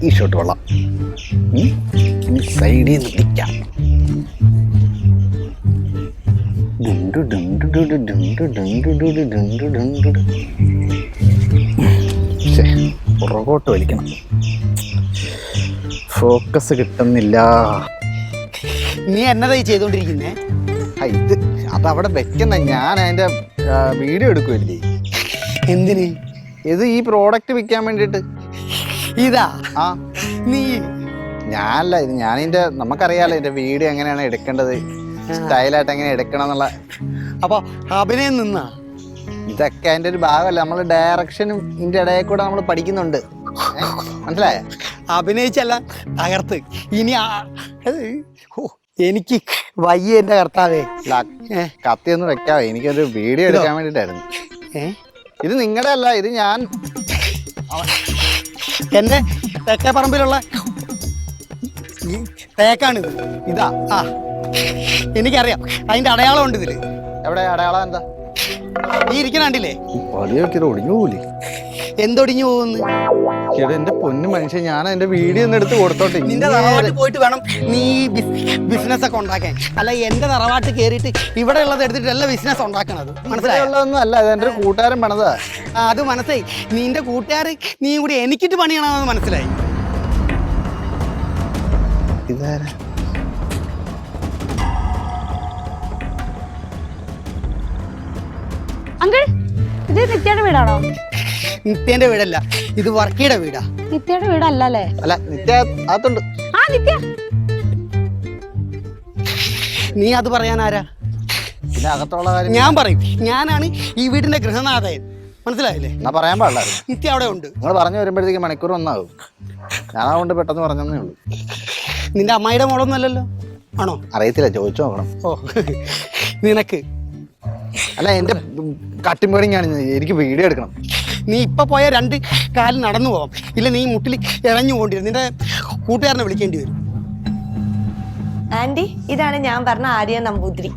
ഈ ഷോട്ട് കൊള്ളാം. ഇനി സൈഡിൽ നിന്ന് പിടിക്കാം. പുറകോട്ട് വലിക്കണം. ഫോക്കസ് കിട്ടുന്നില്ല. നീ എന്നതായി ചെയ്തോണ്ടിരിക്കുന്നേ? ഇത് അതവിടെ വെക്കണ്ട. ഞാൻ അതിന്റെ വീഡിയോ എടുക്കുമല്ലേ. എന്തിന്? ഇത് ഈ പ്രോഡക്റ്റ് വിൽക്കാൻ വേണ്ടിട്ട്. ഇതാ? ആ, നീ ഞാനല്ല ഇത്. ഞാനിതിന്റെ നമുക്കറിയാലോ ഇതിന്റെ വീഡിയോ എങ്ങനെയാണ് എടുക്കേണ്ടത്, സ്റ്റൈലായിട്ട് എങ്ങനെ എടുക്കണം എന്നുള്ള. അപ്പൊ അഭിനയം നിന്നാ? ഇതൊക്കെ അതിന്റെ ഒരു ഭാഗമല്ല. നമ്മൾ ഡയറക്ഷനും ഇതിന്റെ ഇടയിൽ കൂടെ നമ്മൾ പഠിക്കുന്നുണ്ട്. മനസ്സിലായ? അഭിനയിച്ചല്ല തകർത്ത്. ഇനി എനിക്ക് വയ്യ എന്റെ കർത്താവേ. കത്തിയൊന്നും വെക്കാവേ. എനിക്കൊരു വീഡിയോ എടുക്കാൻ വേണ്ടിട്ടായിരുന്നു. ഇത് നിങ്ങളുടെ അല്ല, ഇത് ഞാൻ എന്റെ തെക്കേപ്പറമ്പിലുള്ള തേക്കാണിത്. ഇതാ. ആ, എനിക്കറിയാം. അതിന്റെ അടയാളം ഉണ്ട് ഇതില്. എവിടെ അടയാളം? എന്താ നീ ഇരിക്കണ കണ്ടില്ലേ? ഒടിഞ്ഞു പോകൂലേ? എന്തൊടിഞ്ഞു പോകുന്നു? എന്റെ പൊന്നു മനുഷ്യൻ, ഞാൻ എന്റെ വീഡിയോ ഒന്ന് എടുത്ത് കൊടുത്തോട്ടെ. നിന്റെ തറവാട്ടിൽ പോയിട്ട് വേണം നീ ബിസിനസ് ഒക്കെ ഉണ്ടാക്കാൻ. അല്ല എന്റെ തറവാട്ടിൽ കയറിയിട്ട് ഇവിടെ ഉള്ളത് എടുത്തിട്ടല്ല ബിസിനസ് ഉണ്ടാക്കണത്. മനസ്സിലായുള്ളതൊന്നും അല്ല. എന്റെ ഒരു കൂട്ടുകാരൻ പണിതാ. അത് മനസ്സിലായി. നിന്റെ കൂട്ടുകാർ നീ കൂടി എനിക്കിട്ട് പണിയണമെന്ന് മനസ്സിലായി. ഇതാരാ? അങ്കിൾ, ഇത് നിത്യയുടെ വീടാണോ? നിത്യന്റെ വീടല്ല, ഇത് വർക്കിയുടെ വീടാ. നിത്യയുടെ വീടല്ലേ? അല്ല, നിത്യ അകത്തുണ്ട്. ആ, നിത്യ. നീ അത് പറയാൻ ആരാ? പിന്നെ അകത്തുള്ള കാര്യം ഞാൻ പറയും. ഞാനാണ് ഈ വീടിന്റെ ഗൃഹനാഥൻ. മനസ്സിലായില്ലേ? എന്നാ പറയാൻ പാടില്ലായിരുന്നു. നിത്യ അവിടെ ഉണ്ട്. നിങ്ങൾ പറഞ്ഞു വരുമ്പോഴത്തേക്ക് മണിക്കൂർ ഒന്നാകും. ഞാൻ അതുകൊണ്ട് പെട്ടെന്ന് പറഞ്ഞതേ ഉള്ളൂ. നിന്റെ അമ്മായിയുടെ മോളൊന്നും അല്ലല്ലോ? ആണോ? അറിയത്തില്ല, ചോദിച്ചു നോക്കണം. ഓ, നിനക്ക് അല്ല, എന്റെ കട്ടിമ്പേടിങ്ങാണ്. എനിക്ക് വീഡിയോ എടുക്കണം. നീ ഇപ്പൊ പോയ 2 കാലിൽ നടന്നു പോവാം. ഇല്ല നീ മുട്ടിൽ ഇഴഞ്ഞു പോകേണ്ടി നിന്റെ കൂട്ടുകാരനെ വിളിക്കേണ്ടി വരും. ആന്റി, ഇതാണ് ഞാൻ പറഞ്ഞ ആര്യ നമ്പൂതിരി.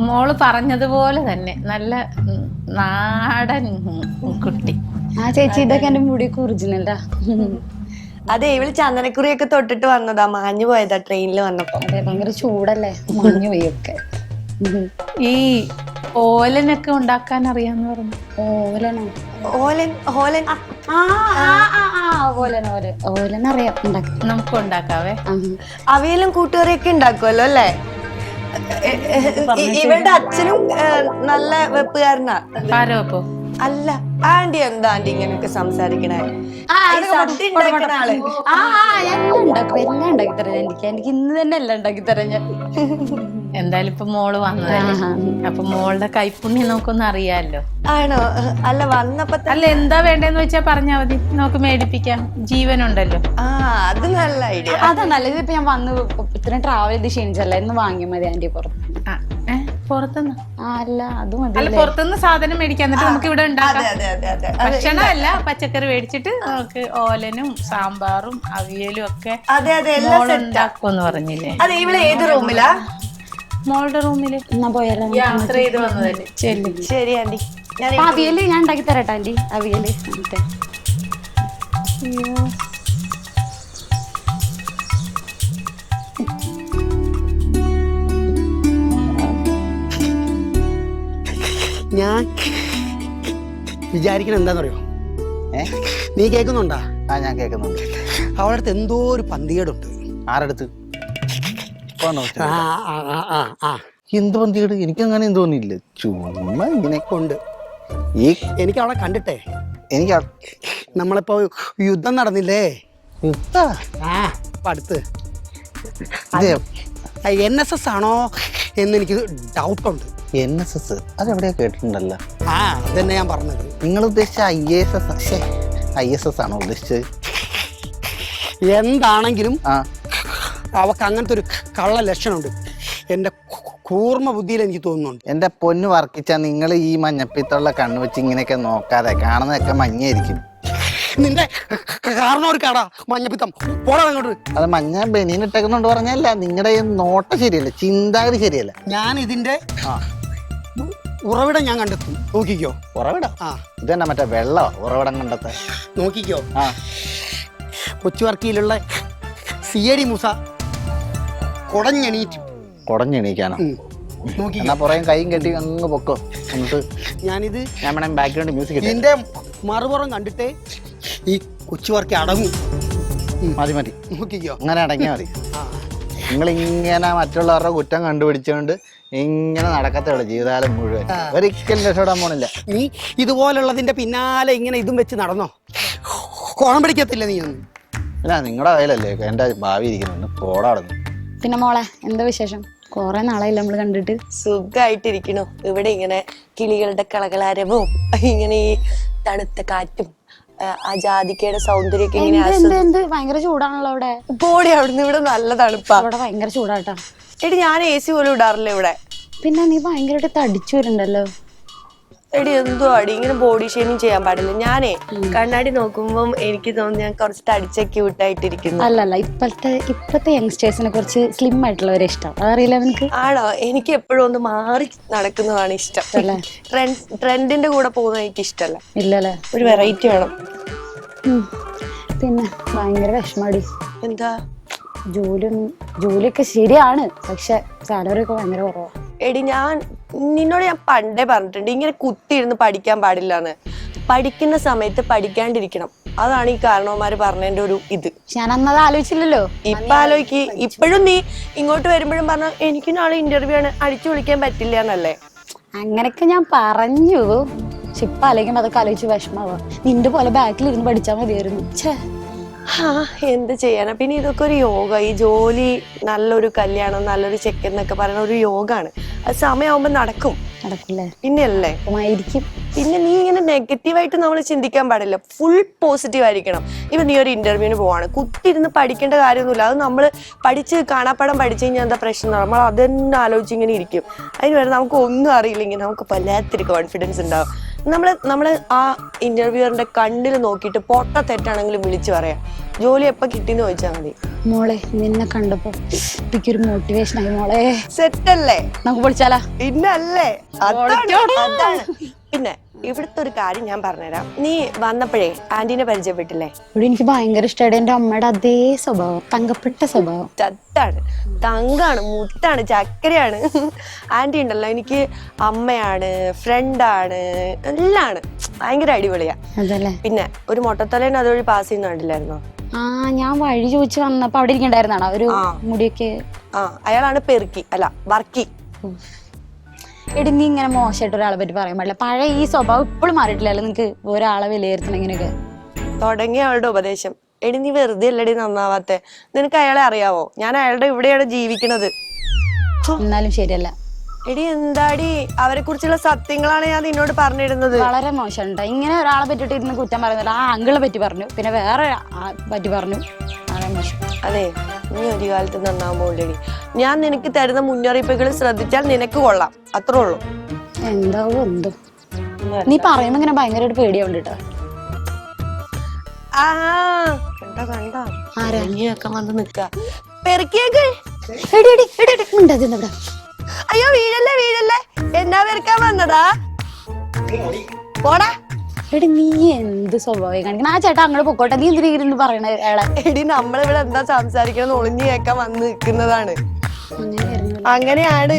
മോള് പറഞ്ഞതുപോലെ തന്നെ നല്ല നാടൻ കുട്ടി. ആ ചേച്ചി, ഇതൊക്കെ എന്റെ മുടിയൊക്കെ ഒറിജിനലാ. അതെ, ഇവള് ചന്ദനക്കുറിയൊക്കെ തൊട്ടിട്ട് വന്നതാ. മാഞ്ഞു പോയതാ ട്രെയിനിൽ വന്നപ്പോ. അതെ, ഭയങ്കര ചൂടല്ലേ, മഞ്ഞു പോയൊക്കെ. ഈ ഓലനൊക്കെ ഉണ്ടാക്കാൻ അറിയാന്ന് പറഞ്ഞു. ഓലനോ? ഓലൻ ഓലൻ ഓലൻ അറിയാം ഉണ്ടാക്കാൻ. നമുക്ക് ഉണ്ടാക്കാവേ. അവിയലും കൂട്ടുകറിയൊക്കെ ഉണ്ടാക്കുമല്ലോ അല്ലേ? ഇവളുടെ അച്ഛനും നല്ല വെപ്പുകാരനാ. പാരവപ്പോ? അല്ല, ആന്റി എന്താ ആന്റി ഇങ്ങനെയൊക്കെ സംസാരിക്കണേ? സദ്യ ഉണ്ടാക്കുന്ന ആള്. എല്ലാം ഉണ്ടാക്കി തരാം. എനിക്ക് ഇന്ന് തന്നെ എല്ലാം ഉണ്ടാക്കി തരാം ഞാൻ. എന്തായാലും ഇപ്പൊ മോള് വന്നതല്ലേ, അപ്പൊ മോളുടെ കൈപ്പുണ്യം നമുക്കൊന്നും അറിയാലോ. ആണോ? അല്ല, വന്നപ്പോ അല്ല, എന്താ വേണ്ടെന്ന് വെച്ചാ പറഞ്ഞാ മതി, നമുക്ക് മേടിപ്പിക്കാം. ജീവനുണ്ടല്ലോ. ആ, അത് നല്ല ഐഡിയ. അതാ നല്ലത്. ഇപ്പൊ ഞാൻ വന്ന് ഇത്രയും ട്രാവൽ ചെയ്ത് ക്ഷീണിച്ചല്ല, ഇന്ന് വാങ്ങിയാൽ മതി ആന്റി പുറത്ത്. പുറത്തുനിന്ന്? അല്ല, അത് മതി. അല്ല, പുറത്തുനിന്ന് സാധനം മേടിക്കാൻ, എന്നിട്ട് നമുക്ക് ഇവിടെ ഉണ്ടാക്കാം. ഭക്ഷണമല്ല, പച്ചക്കറി മേടിച്ചിട്ട് നമുക്ക് ഓലനും സാമ്പാറും അവിയലും ഒക്കെ മോളുണ്ടാക്കുമെന്ന് പറഞ്ഞില്ലേ? അതെ, ഇവിടെ ഏത് റൂമിലാ? മോളുടെ റൂമില്. എന്നാ പോയാലോ? യാത്ര ചെയ്ത് വന്നതല്ലേ. ശരി ആന്റി. അവിയല് ഞാൻ ഉണ്ടാക്കി തരട്ടെ ആന്റി. അവിയല് ഞാൻ വിചാരിക്കണ എന്താന്ന് അറിയോ? നീ കേൾക്കുന്നുണ്ടാ? ആ, ഞാൻ കേൾക്കുന്നുണ്ട്. അവളുടെ അടുത്ത് എന്തോ ഒരു പന്തികേടുണ്ട്. ആരടുത്ത്? ആ, എന്ത് പന്തികേട്? എനിക്കങ്ങനെ തോന്നിയില്ല. ചുമ്മാ ഇങ്ങനെയൊക്കെ ഉണ്ട്. എനിക്ക് അവളെ കണ്ടിട്ടേ, എനിക്ക് നമ്മളിപ്പോ യുദ്ധം നടന്നില്ലേ? അടുത്ത് NSS ആണോ എന്ന് എനിക്ക് ഡൗട്ടുണ്ട്. NSS അതെവിടെയാ കേട്ടിട്ടുണ്ടല്ലോ. ആ, അതന്നെ ഞാൻ പറഞ്ഞത്. നിങ്ങൾ ഉദ്ദേശിച്ച ISS ആണോ ഉദ്ദേശിച്ചത്? എന്താണെങ്കിലും ആ, അവക്ക് അങ്ങനത്തെ ഒരു കള്ള ലക്ഷണമുണ്ട്. എന്റെ കൂർമ്മ ബുദ്ധിയിൽ എനിക്ക് തോന്നുന്നുണ്ട്. എന്റെ പൊന്ന് വർക്കിച്ച, നിങ്ങൾ ഈ മഞ്ഞപ്പിത്തുള്ള കണ്ണ് വെച്ച് ഇങ്ങനെയൊക്കെ നോക്കാതെ. കാണുന്നതൊക്കെ മഞ്ഞയായിരിക്കും. നിന്റെ കാരണം ഒരു കട മഞ്ഞപ്പിത്തം പോടാ അങ്ങോട്ട്. അത് മഞ്ഞ ബനീനിട്ടേക്കുന്നുണ്ട് പറഞ്ഞല്ല. നിങ്ങളുടെ നോട്ടം ശരിയല്ല, ചിന്താഗതി ശരിയല്ല. ഞാൻ ഇതിന്റെ ഉറവിടം ഞാൻ കണ്ടെത്തും, നോക്കിക്കോ. ഉറവിടം? ആ, ഇത് തന്നെ മറ്റേ വെള്ളോ ഉറവിടം കണ്ടെത്താൻ? നോക്കിക്കോ. ആ, കൊച്ചുവർക്കിയിലുള്ള സിയടി മൂസ കുടഞ്ഞെണീറ്റ്. കുടഞ്ഞെണീക്കാനോ? നോക്കിക്കോ. എന്നാ പുറയും കൈയും കെട്ടി അങ്ങ് പൊക്കോ. എന്നിട്ട് ഞാനിത് ഞാൻ വേണം ബാക്ക്ഗ്രൗണ്ട് മ്യൂസിക് ഇട്ടേ. ഇതിന്റെ മറുപുറം കണ്ടിട്ടേ ഈ കൊച്ചുവർക്കി അടങ്ങും. മതി മതി, നോക്കിക്കോ. അങ്ങനെ അടങ്ങിയാൽ മതി. ആ, നിങ്ങൾ ഇങ്ങനെ മറ്റുള്ളവരുടെ കുറ്റം കണ്ടുപിടിച്ചുകൊണ്ട് ഇങ്ങനെ നടക്കത്തുള്ളൂ ജീവിതകാലം മുഴുവൻ. ഒരിക്കലും രക്ഷപ്പെടാൻ പോണില്ല. നീ ഇതുപോലുള്ളതിന്റെ പിന്നാലെ ഇങ്ങനെ ഇതും വെച്ച് നടന്നോ, കോണം പിടിക്കത്തില്ല നീ ഒന്നും. അല്ല, നിങ്ങളുടെ കയ്യിലല്ലേ എൻ്റെ ഭാവി ഇരിക്കുന്നുണ്ട്. പോടാടുന്നു. പിന്നെ മോളെ എന്താ വിശേഷം? കൊറേ നാളായില്ല നമ്മള് കണ്ടിട്ട്. സുഖായിട്ടിരിക്കണു. ഇവിടെ ഇങ്ങനെ കിളികളുടെ കളകളാരവും ഇങ്ങനെ ഈ തണുത്ത കാറ്റും ആ ജാതിക്കയുടെ സൗന്ദര്യമൊക്കെ ഇങ്ങനെ എന്ത് ഭയങ്കര ചൂടാണല്ലോ അവിടെ. പോടി അവിടുന്ന്. ഇവിടെ നല്ല തണുപ്പാ. ഇവിടെ ഭയങ്കര ചൂടാട്ടാ. എടി ഞാൻ AC പോലും ഇടാറില്ല ഇവിടെ. പിന്നെ നീ ഭയങ്കരമായിട്ട് തടിച്ചു വരുന്നുണ്ടല്ലോ. എടി എന്തോ അടി ഇങ്ങനെ ബോഡി ഷേമിങ് ചെയ്യാൻ പാടില്ല. ഞാനേ കണ്ണാടി നോക്കുമ്പം എനിക്ക് തോന്നുന്നു ഞാൻ കുറച്ച് തടിച്ച ക്യൂട്ടായിട്ടിരിക്കുന്നു. അല്ലല്ല, ഇപ്പത്തെ യങ്സ്റ്റേഴ്സിനെ കുറച്ച് സ്ലിം ആയിട്ടുള്ളവരെ ഇഷ്ടം. അതറിയില്ല നിനക്ക്? ആണോ? എനിക്ക് എപ്പോഴും ഒന്ന് മാറി നടക്കുന്നതാണ് ഇഷ്ടം. ട്രെൻഡിന്റെ കൂടെ പോകുന്നത് എനിക്ക് ഇഷ്ടമല്ല. ഇല്ലല്ലേ, ഒരു വെറൈറ്റി വേണം. പിന്നെ ഭയങ്കര വിഷമാടി. എന്താ? ജോലിയൊക്കെ ശരിയാണ്, പക്ഷെ സാലറി ഒക്കെ ഭയങ്കര കുറവാ. എടി നിന്നോട് ഞാൻ പണ്ടേ പറഞ്ഞിട്ടുണ്ട് ഇങ്ങനെ കുത്തിയിരുന്ന് പഠിക്കാൻ പാടില്ലാന്ന്. പഠിക്കുന്ന സമയത്ത് പഠിക്കാണ്ടിരിക്കണം. അതാണ് ഈ കാരണവന്മാര് പറഞ്ഞതിന്റെ ഒരു ഇത്. ഞാൻ അന്നത് ആലോചിച്ചില്ലല്ലോ. ഇപ്പൊ ആലോചിക്ക്. ഇപ്പോഴും നീ ഇങ്ങോട്ട് വരുമ്പോഴും പറഞ്ഞ എനിക്ക് നാളെ ഇന്റർവ്യൂ ആണ്, അടിച്ചു വിളിക്കാൻ പറ്റില്ല എന്നല്ലേ? അങ്ങനെയൊക്കെ ഞാൻ പറഞ്ഞു. പക്ഷെ ഇപ്പൊ ആലോചിക്കുമ്പോ അതൊക്കെ ആലോചിച്ച് വിഷമാവാ. നിന്റെ പോലെ ബാക്കിലിരുന്ന് പഠിച്ചാൽ മതിയായിരുന്നു. ഛേ, എന്ത് ചെയ്യാനാ? പിന്നെ ഇതൊക്കെ ഒരു യോഗ. ഈ ജോലി, നല്ലൊരു കല്യാണം, നല്ലൊരു ചെക്കൻ എന്നൊക്കെ പറയുന്ന ഒരു യോഗമാണ്. അത് സമയമാകുമ്പോ നടക്കും. നടക്കില്ലേ? പിന്നെയല്ലേ? പിന്നെ നീ ഇങ്ങനെ നെഗറ്റീവായിട്ട് നമ്മൾ ചിന്തിക്കാൻ പാടില്ല. ഫുൾ പോസിറ്റീവ് ആയിരിക്കണം. ഇപ്പൊ നീ ഒരു ഇന്റർവ്യൂവിന് പോവാണ്, കുത്തിയിരുന്ന് പഠിക്കേണ്ട കാര്യമൊന്നുമില്ല. അത് നമ്മൾ പഠിച്ച് കാണാപ്പാടം പഠിച്ചു കഴിഞ്ഞാൽ എന്താ പ്രശ്നം? നമ്മൾ അതെന്നെ ആലോചിച്ച് ഇങ്ങനെ ഇരിക്കും. അതിന് വരെ നമുക്ക് ഒന്നും അറിയില്ലെങ്കിൽ നമുക്ക് വല്ലാത്തൊരു കോൺഫിഡൻസ് ഉണ്ടാവും. നമ്മള് ആ ഇന്റർവ്യൂവറിന്റെ കണ്ണിൽ നോക്കിയിട്ട് പൊട്ട തെറ്റാണെങ്കിലും വിളിച്ചു പറയാം. ജോലി എപ്പോ കിട്ടിന്ന് ചോദിച്ചാൽ മതി. മോളെ നിന്നെ കണ്ടപ്പോ എനിക്കൊരു മോട്ടിവേഷൻ ആയി മോളെ. സെറ്റ് അല്ലേ? നമുക്ക് പൊളിച്ചാലാ? പിന്നല്ലേ, അതാണ്. പിന്നെ ഇവിടുത്തെ ഒരു കാര്യം ഞാൻ പറഞ്ഞുതരാം. നീ വന്നപ്പോഴേ ആന്റീനെ പരിചയപ്പെട്ടില്ലേ? ഇവിടെ എനിക്ക് ഭയങ്കര ഇഷ്ടമായിട്ട്. എന്റെ അമ്മയുടെ അതേ സ്വഭാവം, തങ്കപ്പെട്ട സ്വഭാവം. ചത്താണ്, തങ്കാണ്, മുത്താണ്, ചക്കരയാണ്. ആന്റി ഉണ്ടല്ലോ, എനിക്ക് അമ്മയാണ്, ഫ്രണ്ടാണ്, എല്ലാണ്. ഭയങ്കര അടിപൊളിയാ. അതല്ലേ? പിന്നെ ഒരു മൊട്ടത്തലേന്ന് അതുവഴി പാസ് ചെയ്യുന്ന കണ്ടില്ലായിരുന്നോ? ആ, ഞാൻ വഴി ചോദിച്ചു വന്നപ്പോ അവിടെ ഇരിക്കണ്ടായിരുന്നാണ് ഒരു മുടിയൊക്കെ. അയാളാണ് പെറുക്കി, അല്ല വർക്കി. എടി നീ ഇങ്ങനെ മോശമായിട്ട് ഒരാളെ പറ്റി പറയാൻ പാടില്ല. പഴയ ഈ സ്വഭാവം ഇപ്പോഴും മാറിയിട്ടില്ലല്ലോ. നിനക്ക് ഒരാളെ വിലയിരുത്തണം ഇങ്ങനെയൊക്കെ. തുടങ്ങിയ അവളുടെ ഉപദേശം. എടി നീ വെറുതെ അല്ലടി നന്നാവാത്തെ. നിനക്ക് അയാളെ അറിയാവോ? ഞാൻ അയാളുടെ ഇവിടെയാണ് ജീവിക്കണത്. എന്നാലും ശരിയല്ല. എടി എന്താടി, അവരെ കുറിച്ചുള്ള സത്യങ്ങളാണ് ഞാൻ നിന്നോട് പറഞ്ഞിരുന്നത്. വളരെ മോശമുണ്ട്. ഇങ്ങനെ ഒരാളെ പറ്റിട്ട് ഇരുന്ന് കുറ്റം പറയുന്നില്ല. ആ അങ്കിളെ പറ്റി പറഞ്ഞു, പിന്നെ വേറെ പറ്റി പറഞ്ഞു. വളരെ മോശം. അതെ, നീ ഒരു കാലത്ത് നന്നാവാൻ പോകണ്ടേടി. ഞാൻ നിനക്ക് തരുന്ന മുന്നറിയിപ്പുകൾ ശ്രദ്ധിച്ചാൽ നിനക്ക് കൊള്ളാം, അത്രേ ഉള്ളൂ. എന്താവോ എന്തോ നീ പറയുമ്പോ ഇങ്ങനെ ഭയങ്കരമായിട്ട് പേടിയാവുണ്ട് കേട്ടോ. കണ്ടോ ആരാ? നീയൊക്കെ വന്ന് നിക്ക പെറുക്കിയേക്ക്. അയ്യോ വീഴല്ലേ, എന്നാ പെറുക്കാൻ വന്നതാ? പോടാ. എടി നീ എന്ത് സ്വഭാവം കാണിക്കണം? ആ ചേട്ടാ അങ്ങോട്ട് പൊക്കോട്ടെ. നീ എന്തിനു പറയണ അയാളെ? എടി നമ്മളിവിടെ എന്താ സംസാരിക്കണം ഒളിഞ്ഞു കേൾക്കാൻ വന്ന് നിൽക്കുന്നതാണ്. അങ്ങനെയാണ്.